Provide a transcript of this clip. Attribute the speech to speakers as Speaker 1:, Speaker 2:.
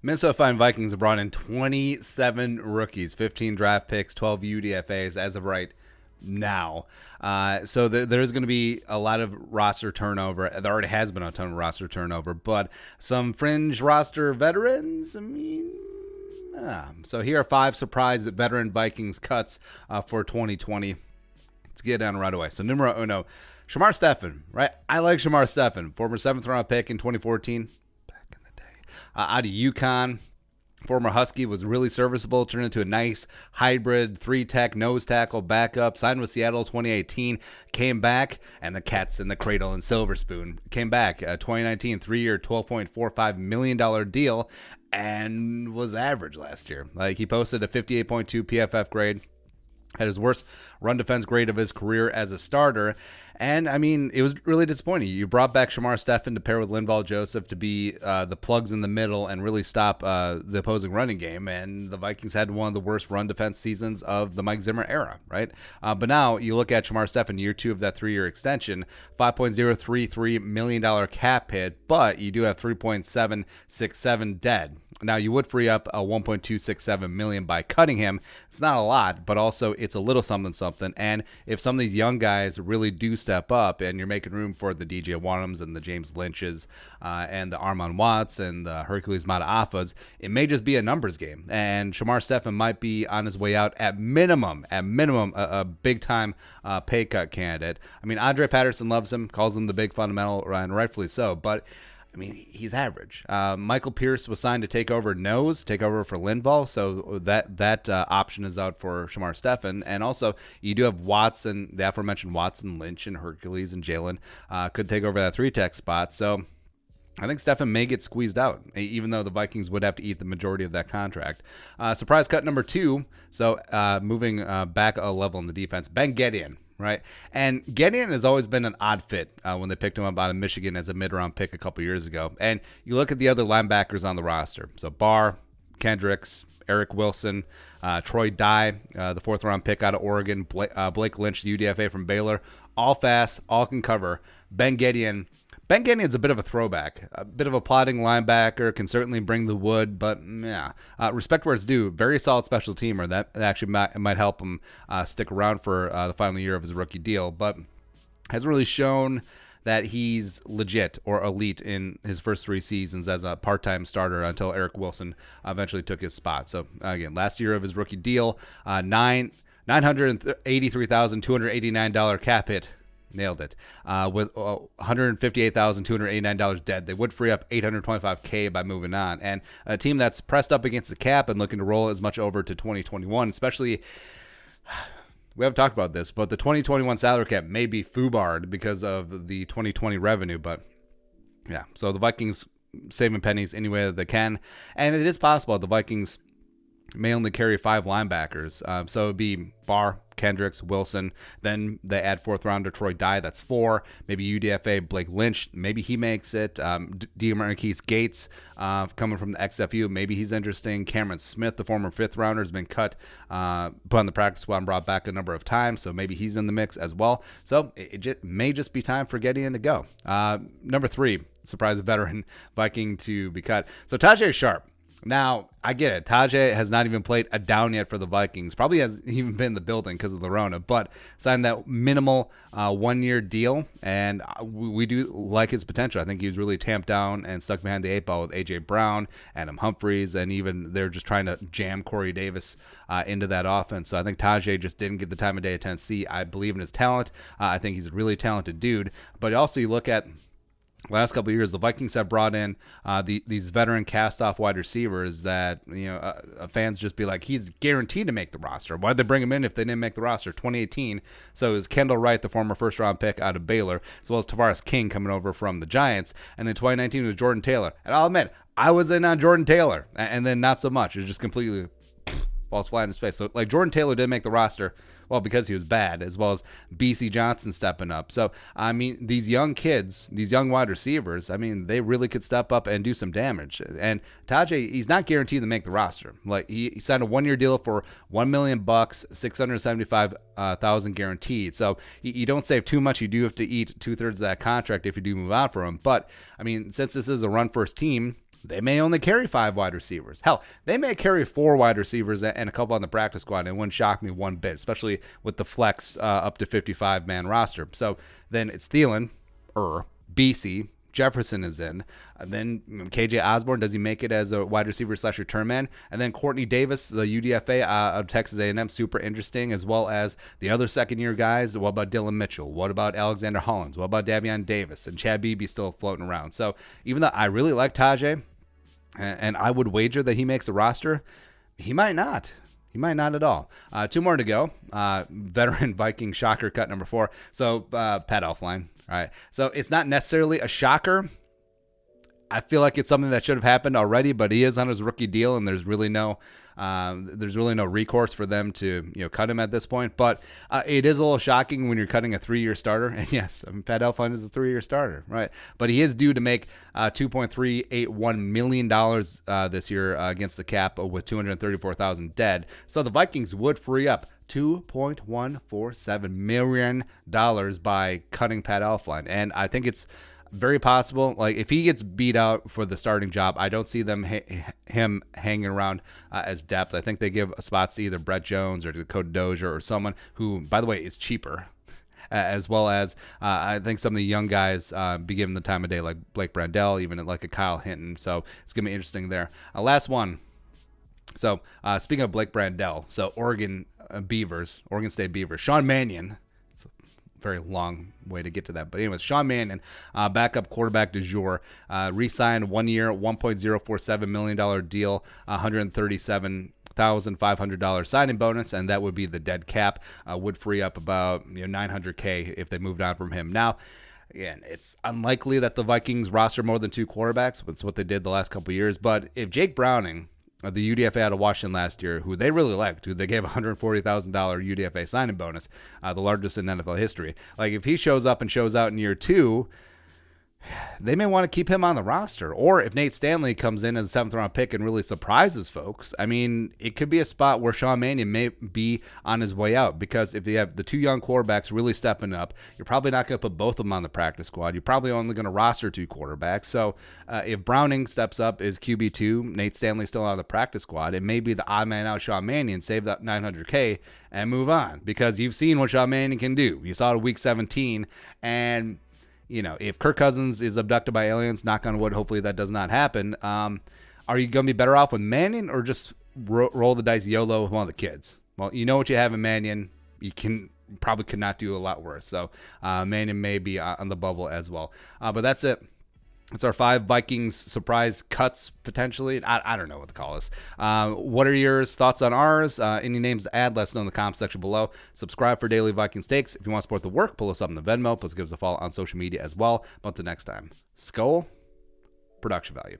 Speaker 1: Minnesota Vikings have brought in 27 rookies, 15 draft picks, 12 UDFAs as of right now. So there's going to be a lot of roster turnover. There already has been a ton of roster turnover, but some fringe roster veterans, so here are 5 surprise veteran Vikings cuts for 2020. Let's get down right away. So numero uno, Shamar Stephen, right? I like Shamar Stephen, former 7th round pick in 2014. Out of UConn, former Husky, was really serviceable, turned into a nice hybrid 3-tech nose tackle backup, signed with Seattle 2018, came back, and the cat's in the cradle and silver spoon. Came back 2019, 3-year, $12.45 million deal, and was average last year. Like, he posted a 58.2 PFF grade. Had his worst run defense grade of his career as a starter. And, I mean, it was really disappointing. You brought back Shamar Stephen to pair with Linval Joseph to be the plugs in the middle and really stop the opposing running game. And the Vikings had one of the worst run defense seasons of the Mike Zimmer era, right? But now you look at Shamar Stephen, year 2 of that 3-year extension, $5.033 million cap hit, but you do have $3.767 dead. Now, you would free up a $1.267 million by cutting him. It's not a lot, but also it's a little something. And if some of these young guys really do step up and you're making room for the DJ Wanhams and the James Lynches and the Armon Watts and the Hercules Mata'afas, it may just be a numbers game. And Shamar Stephen might be on his way out at minimum, a big-time pay cut candidate. I mean, Andre Patterson loves him, calls him the big fundamental, and rightfully so, but I mean, he's average. Michael Pierce was signed to take over for Linval, so that option is out for Shamar Stephen. And also, you do have Watson, the aforementioned Watson, Lynch, and Hercules, and Jalen could take over that 3-tech spot. So I think Stephen may get squeezed out, even though the Vikings would have to eat the majority of that contract. Surprise cut number 2, so moving back a level in the defense, Ben GEDEON. Right, and GEDEON has always been an odd fit when they picked him up out of Michigan as a mid-round pick a couple years ago. And you look at the other linebackers on the roster. So Barr, Kendricks, Eric Wilson, Troy Dye, the 4th-round pick out of Oregon, Blake Lynch, the UDFA from Baylor, all fast, all can cover. Ben GEDEON's a bit of a throwback, a bit of a plodding linebacker, can certainly bring the wood, but yeah, respect where it's due. Very solid special teamer. That actually might help him stick around for the final year of his rookie deal, but hasn't really shown that he's legit or elite in his first 3 seasons as a part-time starter until Eric Wilson eventually took his spot. So again, last year of his rookie deal, $983,289 cap hit. Nailed it. With $158,289 dead. They would free up $825K by moving on. And a team that's pressed up against the cap and looking to roll as much over to 2021, especially, we haven't talked about this, but the 2021 salary cap may be foobarred because of the 2020 revenue. But yeah, so the Vikings saving pennies any way that they can. And it is possible the Vikings may only carry 5 linebackers. So it would be Barr, Kendricks, Wilson. Then they add 4th-rounder Troy Dye. That's 4. Maybe UDFA Blake Lynch. Maybe he makes it. DeMarquise Gates coming from the XFU. Maybe he's interesting. Cameron Smith, the former 5th-rounder, has been put on the practice squad and brought back a number of times. So maybe he's in the mix as well. So it may just be time for GEDEON to go. Number 3, surprise veteran Viking to be cut. So TAJAE Sharpe. Now, I get it. TAJAE has not even played a down yet for the Vikings. Probably hasn't even been in the building because of the Rona, but signed that minimal 1-year deal, and we do like his potential. I think he was really tamped down and stuck behind the 8 ball with A.J. Brown, Adam Humphries, and even they're just trying to jam Corey Davis into that offense. So I think TAJAE just didn't get the time of day at Tennessee. I believe in his talent. I think he's a really talented dude, but also you look at last couple of years, the Vikings have brought in these veteran cast-off wide receivers that fans just be like, he's guaranteed to make the roster. Why'd they bring him in if they didn't make the roster? 2018, so it was Kendall Wright, the former 1st-round pick out of Baylor, as well as Tavares King coming over from the Giants. And then 2019 was Jordan Taylor. And I'll admit, I was in on Jordan Taylor, and then not so much. It was just completely falls flat in his face. So, like, Jordan Taylor didn't make the roster, well, because he was bad, as well as B.C. Johnson stepping up. So, I mean, these young kids, these young wide receivers, I mean, they really could step up and do some damage. And TAJAE, he's not guaranteed to make the roster. Like, he signed a 1-year deal for $1 million, $675,000 guaranteed. So, you don't save too much. You do have to eat 2/3 of that contract if you do move out for him. But, I mean, since this is a run-first team, They may only carry 5 wide receivers. Hell, they may carry 4 wide receivers and a couple on the practice squad, and it wouldn't shock me one bit, especially with the flex up to 55-man roster. So then it's Thielen, BC, Jefferson is in. And then KJ Osborne, does he make it as a wide receiver / return man? And then Courtney Davis, the UDFA of Texas A&M, super interesting, as well as the other second-year guys. What about Dylan Mitchell? What about Alexander Hollins? What about Davion Davis? And Chad Beebe still floating around. So even though I really like TAJAE, and I would wager that he makes a roster, he might not. He might not at all. 2 more to go. Veteran Viking shocker cut number 4. So Pat ELFLEIN. All right. So it's not necessarily a shocker. I feel like it's something that should have happened already, but he is on his rookie deal, and there's really no recourse for them to cut him at this point. But it is a little shocking when you're cutting a 3-year starter. And yes, Pat ELFLEIN is a 3-year starter, right? But he is due to make $2.381 million this year against the cap with 234,000 dead. So the Vikings would free up $2.147 million by cutting Pat ELFLEIN. And I think it's very possible. Like, if he gets beat out for the starting job, I don't see them him hanging around as depth. I think they give spots to either Brett Jones or Dakota Dozier or someone who, by the way, is cheaper. As well as I think some of the young guys be given the time of day, like Blake Brandell, even like a Kyle Hinton. So it's going to be interesting there. Last one. So speaking of Blake Brandell, so Oregon State Beavers, Sean Mannion. It's a very long way to get to that. But anyways, Sean Mannion, backup quarterback du jour, re-signed 1 year, $1.047 million deal, $137,500 signing bonus, and that would be the dead cap. Would free up about $900K if they moved on from him. Now, again, it's unlikely that the Vikings roster more than 2 quarterbacks. That's what they did the last couple of years. But if Jake Browning, the UDFA out of Washington last year, who they really liked, who they gave $140,000 UDFA signing bonus, the largest in NFL history. Like, if he shows up and shows out in year 2, they may want to keep him on the roster. Or if Nate Stanley comes in as a 7th-round pick and really surprises folks, I mean, it could be a spot where Sean Mannion may be on his way out. Because if you have the 2 young quarterbacks really stepping up, you're probably not going to put both of them on the practice squad. You're probably only going to roster 2 quarterbacks. So if Browning steps up as QB2, Nate Stanley's still on the practice squad, it may be the odd man out Sean Mannion, save that $900K, and move on. Because you've seen what Sean Mannion can do. You saw it in Week 17, and if Kirk Cousins is abducted by aliens, knock on wood, hopefully that does not happen. Are you going to be better off with Mannion or just roll the dice YOLO with one of the kids? Well, you know what you have in Mannion. You probably could not do a lot worse. So Mannion may be on the bubble as well. But that's it. It's our 5 Vikings surprise cuts, potentially. I don't know what to call this. What are your thoughts on ours? Any names to add, let us know in the comments section below. Subscribe for daily Vikings takes. If you want to support the work, pull us up in the Venmo. Plus give us a follow on social media as well. But until next time, Skull, production value.